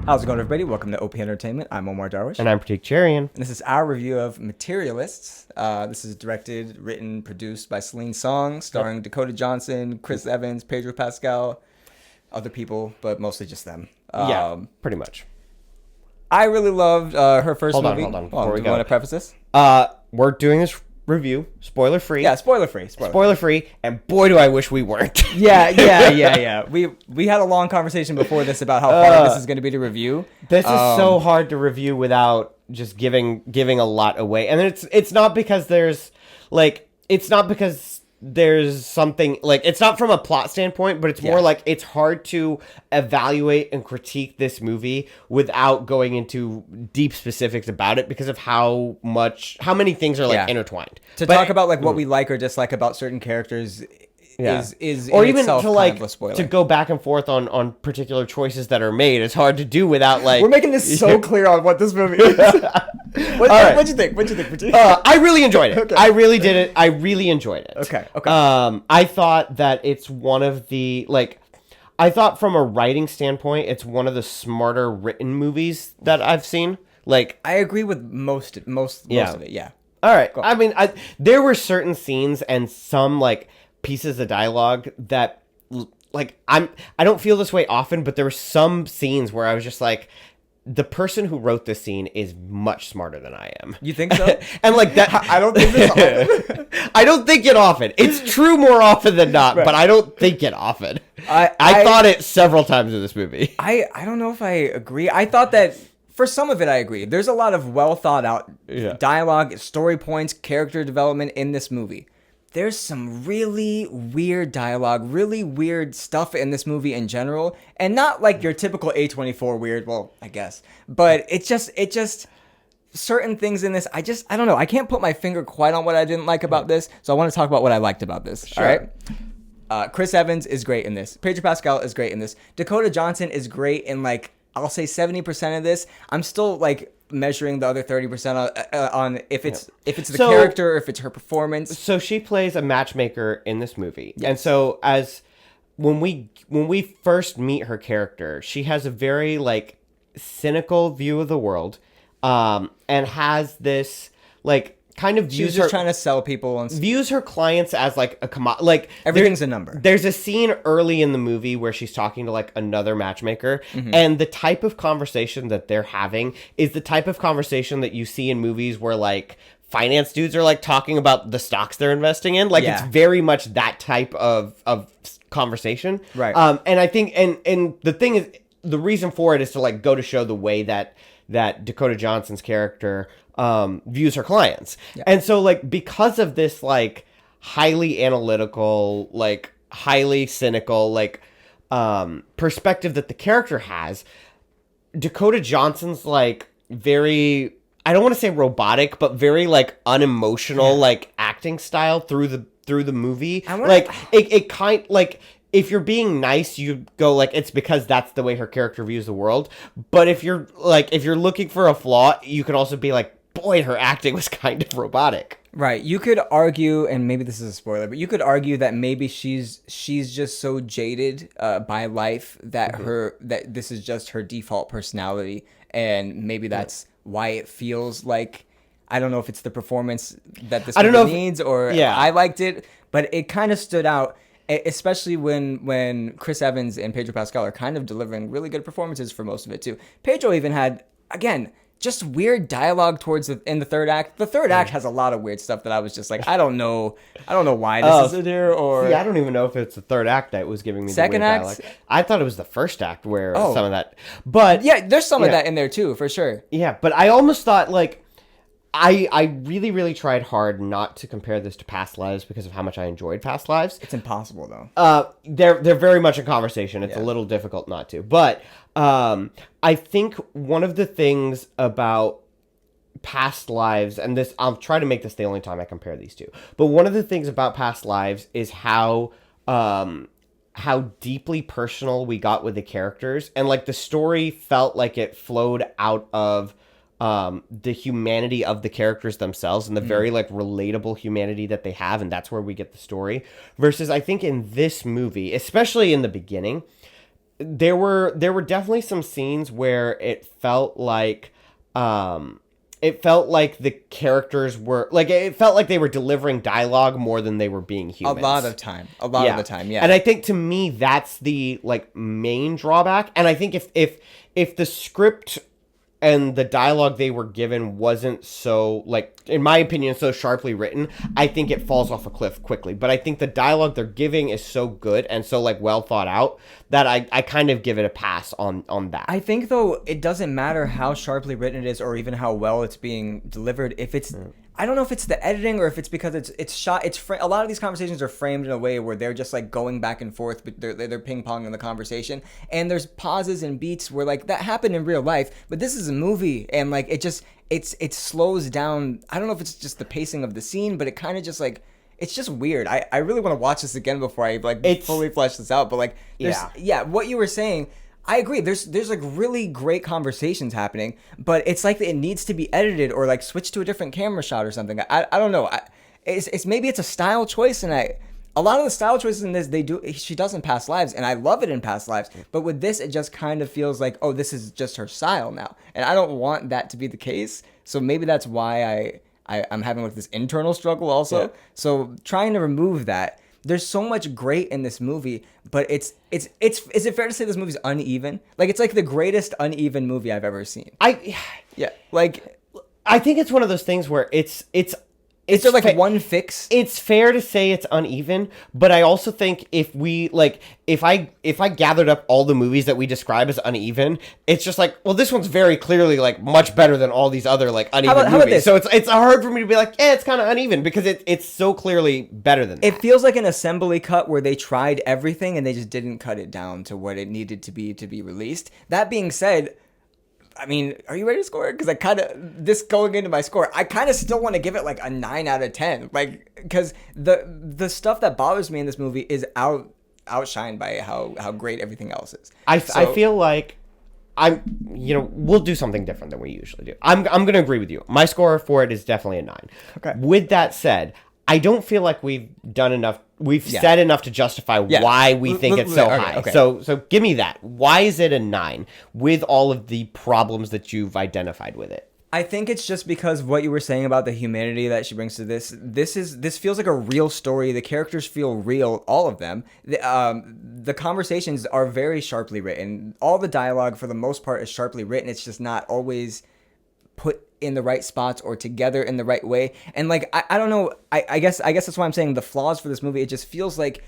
How's it going, everybody? Welcome to OP Entertainment. I'm Omar Darwish. And I'm Pratik Cherian. And this is our review of Materialists. This is directed, written, produced by Celine Song, starring Dakota Johnson, Chris Evans, Pedro Pascal, other people, but mostly just them. Pretty much. I really loved her first movie. Hold on. Before we do go. you want to preface this? We're doing this review, spoiler free. Yeah, spoiler free. Spoiler free, and boy do I wish we weren't. Yeah. We had a long conversation before this about how hard this is going to be to review. This is so hard to review without just giving a lot away. And it's not because there's something like, it's not from a plot standpoint, but it's more like it's hard to evaluate and critique this movie without going into deep specifics about it because of how many things are like intertwined. Talk about like what we like or dislike about certain characters is or in even itself to kind like of a spoiler. to go back and forth on particular choices that are made. It's hard to do without like we're making this so clear on what this movie is. What'd you think? I really enjoyed it. Okay. I really did it. I really enjoyed it. Okay. I thought that it's one of the I thought from a writing standpoint, it's one of the smarter written movies that I've seen. Like, I agree with most of it. Yeah. All right. I mean, there were certain scenes and some like pieces of dialogue that like I don't feel this way often, but there were some scenes where I was just like, the person who wrote this scene is much smarter than I am. You think so? And like that, I don't think this often. I don't think it often. It's true more often than not, but I don't think it often. I thought it several times in this movie. I don't know if I agree. I thought that for some of it, I agree. There's a lot of well thought out dialogue, story points, character development in this movie. There's some really weird dialogue, really weird stuff in this movie in general, and not like your typical A24 weird, well, I guess, but it just certain things in this, I don't know. I can't put my finger quite on what I didn't like about this, so I want to talk about what I liked about this. Sure. All right? Chris Evans is great in this. Pedro Pascal is great in this. Dakota Johnson is great in like, I'll say 70% of this. I'm still like measuring the other 30% on if it's the character or if it's her performance. So she plays a matchmaker in this movie. Yes. And so when we first meet her character, she has a very like cynical view of the world, and has this like kind of she's just trying to sell people and views her clients as like a like everything's a number. There's a scene early in the movie where she's talking to like another matchmaker, and the type of conversation that they're having is the type of conversation that you see in movies where like finance dudes are like talking about the stocks they're investing in. Like it's very much that type of conversation. Right. And I think and the thing is, the reason for it is to like go to show the way that Dakota Johnson's character views her clients. Yeah. And so like because of this like highly analytical, like highly cynical, like perspective that the character has, Dakota Johnson's like very, I don't want to say robotic, but very like unemotional like acting style through the movie. Like it kind like, if you're being nice, you go like, it's because that's the way her character views the world. But if you're looking for a flaw, you can also be like, boy, her acting was kind of robotic. Right. You could argue, and maybe this is a spoiler, but you could argue that maybe she's just so jaded by life that that this is just her default personality, and maybe that's why it feels like, I don't know if it's the performance that this movie needs, or I liked it, but it kind of stood out. Especially when Chris Evans and Pedro Pascal are kind of delivering really good performances for most of it too. Pedro even had, again, just weird dialogue in the third act. The third act has a lot of weird stuff that I was just like, I don't know why this is there. Or I don't even know if it's the third act that was giving me second the weird act. Dialogue. I thought it was the first act where some of that, but there's some of that in there too, for sure. Yeah, but I almost thought like, I really, really tried hard not to compare this to Past Lives because of how much I enjoyed Past Lives. It's impossible, though. They're very much in conversation. It's a little difficult not to. But I think one of the things about Past Lives, and this, I'll try to make this the only time I compare these two, but one of the things about Past Lives is how deeply personal we got with the characters. And like the story felt like it flowed out of the humanity of the characters themselves and the very like relatable humanity that they have, and that's where we get the story. Versus I think in this movie, especially in the beginning, there were definitely some scenes where it felt like the characters were like, it felt like they were delivering dialogue more than they were being humans. A lot of the time, yeah. And I think to me that's the like main drawback. And I think if the script and the dialogue they were given wasn't so, like, in my opinion, so sharply written, I think it falls off a cliff quickly. But I think the dialogue they're giving is so good and so, like, well thought out that I kind of give it a pass on that. I think, though, it doesn't matter how sharply written it is or even how well it's being delivered. If it's... I don't know if it's the editing or if it's because it's shot. A lot of these conversations are framed in a way where they're just like going back and forth, but they're ping ponging the conversation. And there's pauses and beats where like that happened in real life, but this is a movie, and like it slows down. I don't know if it's just the pacing of the scene, but it kind of just like it's just weird. I really want to watch this again before I like fully flesh this out. But like, what you were saying. I agree. There's like really great conversations happening, but it's like it needs to be edited or like switch to a different camera shot or something. I don't know. It's maybe it's a style choice, and a lot of the style choices in this she does in Past Lives, and I love it in Past Lives. But with this, it just kind of feels like, oh, this is just her style now, and I don't want that to be the case. So maybe that's why I'm having like this internal struggle also. Yeah. So trying to remove that. There's so much great in this movie, but is it fair to say this movie's uneven? Like, it's like the greatest uneven movie I've ever seen. I think it's one of those things where it's Is there like one fix? It's fair to say it's uneven, but I also think if I gathered up all the movies that we describe as uneven, it's just like, well, this one's very clearly like much better than all these other like uneven movies. How about this? So it's hard for me to be like, it's kind of uneven because it's so clearly better than that. It feels like an assembly cut where they tried everything and they just didn't cut it down to what it needed to be released. That being said, I mean, are you ready to score it? Because this going into my score, I kind of still want to give it like a 9 out of 10. Like, because the stuff that bothers me in this movie is outshined by how great everything else is. I feel like we'll do something different than we usually do. I'm going to agree with you. My score for it is definitely a 9. Okay. With that said, I don't feel like we've done enough. We've said enough to justify why we think it's so high. Okay. So give me that. Why is it a 9 with all of the problems that you've identified with it? I think it's just because what you were saying about the humanity that she brings to this. This feels like a real story. The characters feel real, all of them. The conversations are very sharply written. All the dialogue, for the most part, is sharply written. It's just not always put in the right spots or together in the right way. And like, I don't know, I guess that's why I'm saying the flaws for this movie, it just feels like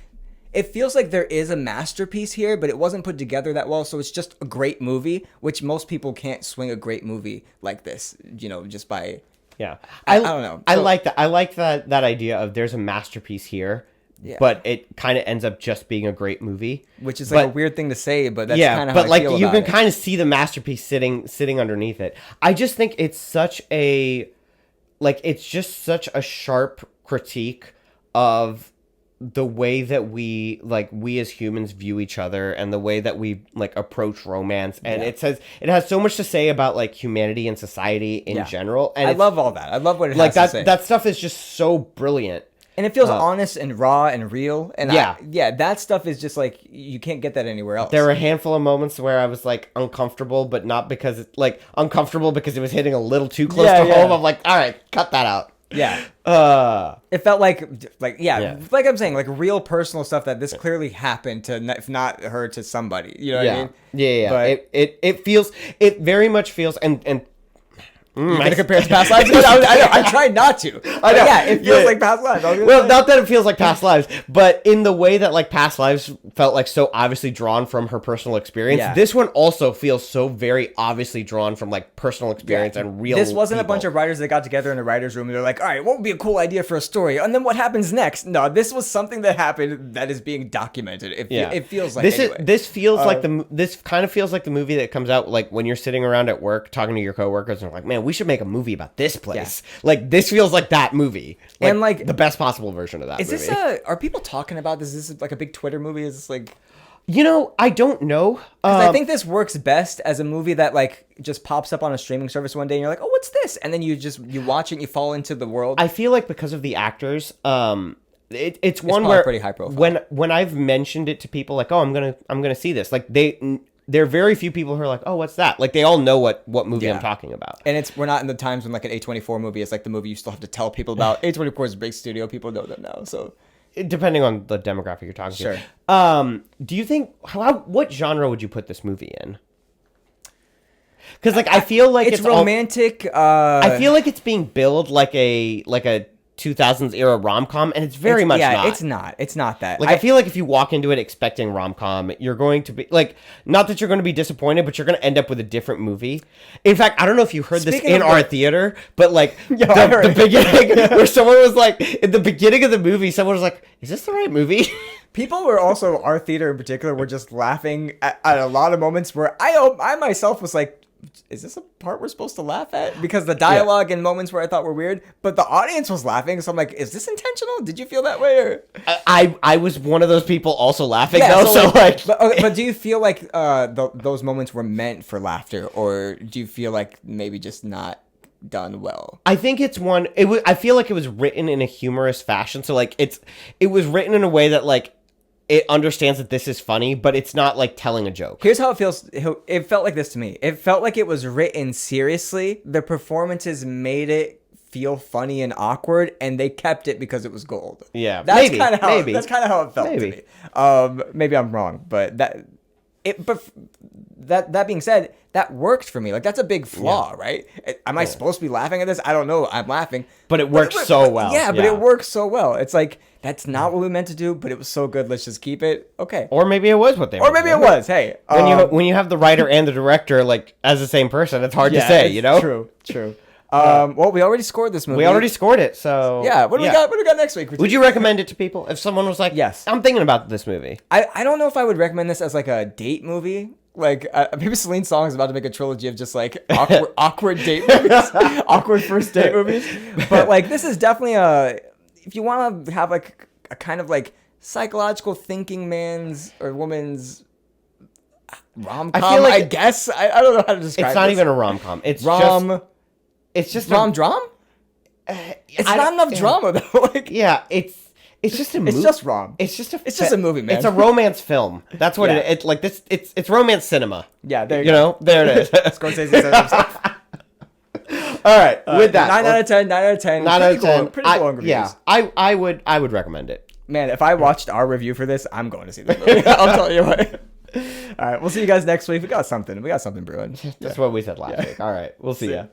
there is a masterpiece here, but it wasn't put together that well. So it's just a great movie, which most people can't swing a great movie like this, just by, I don't know. I like that. I like that idea of there's a masterpiece here. Yeah. But it kind of ends up just being a great movie, which is like a weird thing to say, but that's kind of how I feel about it. But like you can kind of see the masterpiece sitting underneath it. I just think it's such a sharp critique of the way that we as humans view each other and the way that we like approach romance, and it has so much to say about like humanity and society in general. And I love all that. I love what it has to say. That stuff is just so brilliant. And it feels honest and raw and real. And that stuff is just like, you can't get that anywhere else. There were a handful of moments where I was like uncomfortable, but not because uncomfortable because it was hitting a little too close to home. I'm like, all right, cut that out. Yeah. It felt like I'm saying, like real personal stuff that this clearly happened to, if not her, to somebody. You know what I mean? Yeah. But it very much feels, and You're going to compare it to Past Lives? I know. I tried not to. I know. Yeah, it feels like Past Lives. Not that it feels like Past Lives, but in the way that like Past Lives felt like so obviously drawn from her personal experience, this one also feels so very obviously drawn from like personal experience and real This wasn't people. A bunch of writers that got together in a writer's room and they're like, all right, what would be a cool idea for a story? And then what happens next? No, this was something that happened that is being documented. It feels like this kind of feels like the movie that comes out like when you're sitting around at work talking to your coworkers and like, man, we should make a movie about this place. Yeah. Like this feels like that movie, and like the best possible version of that. Is movie. Are people talking about this? Is this like a big Twitter movie? Is this like? I don't know. I think this works best as a movie that like just pops up on a streaming service one day and you're like, oh, what's this? And then you watch it and you fall into the world. I feel like because of the actors, it's one probably where pretty high profile. when I've mentioned it to people like, oh, I'm gonna see this, like there are very few people who are like, oh, what's that? Like they all know what movie I'm talking about. And we're not in the times when like an A24 movie is like the movie you still have to tell people about. A24 is a big studio, people know them now. So depending on the demographic you're talking sure. to. Do you think what genre would you put this movie in? Because like I feel like it's romantic. I feel like it's being billed like a 2000s era rom-com, and it's very much not. It's not that. Like I feel like if you walk into it expecting rom-com, you're going to be like, not that you're going to be disappointed, but you're going to end up with a different movie. In fact, I don't know if you heard this in our theater, but like the beginning where someone was like, in the beginning of the movie, someone was like, "Is this the right movie?" People were also, our theater in particular, were just laughing at a lot of moments where I myself was like, is this a part we're supposed to laugh at? Because the dialogue and moments where I thought were weird, but the audience was laughing, so I'm like, is this intentional? Did you feel that way? Or? I was one of those people also laughing though, so like but do you feel like those moments were meant for laughter, or do you feel like maybe just not done well? I think it's one. I feel like it was written in a humorous fashion, so like it was written in a way that like it understands that this is funny, but it's not like telling a joke. Here's how it feels. It felt like this to me. It felt like it was written seriously. The performances made it feel funny and awkward, and they kept it because it was gold. Yeah, that's kind of how it felt to me. Maybe I'm wrong, but that being said, that worked for me. Like that's a big flaw, right? Am I supposed to be laughing at this? I don't know. I'm laughing, but it works so well. Yeah, but it works so well. It's like that's not what we meant to do, but it was so good. Let's just keep it. Okay. Or maybe it was what they. Or maybe it was. Hey, when you have the writer and the director like as the same person, it's hard to say. You know. True. Well, we already scored this movie. We already scored it, so yeah. What do we got? What do we got next week? Would you recommend it to people if someone was like, "Yes, I'm thinking about this movie"? I don't know if I would recommend this as like a date movie. Like maybe Celine Song is about to make a trilogy of just like awkward date movies, awkward first date movies. But like this is definitely if you want to have like a kind of like psychological thinking man's or woman's rom-com. I guess I don't know how to describe it. It's not even a rom-com. It's just rom-dram? It's not enough drama though. Like it's just a movie. It's just rom. It's just a movie, man. It's a romance film. That's what it's like. It's romance cinema. Yeah, there you go. There it is. Scorsese says himself. All right, with that, 9 out of 10. 9 out of 10. 9 out of 10. Pretty cool reviews. Yeah, I would recommend it. Man, if I watched our review for this, I'm going to see this movie. I'll tell you what. All right, we'll see you guys next week. We got something brewing. That's what we said last week. All right, we'll see ya.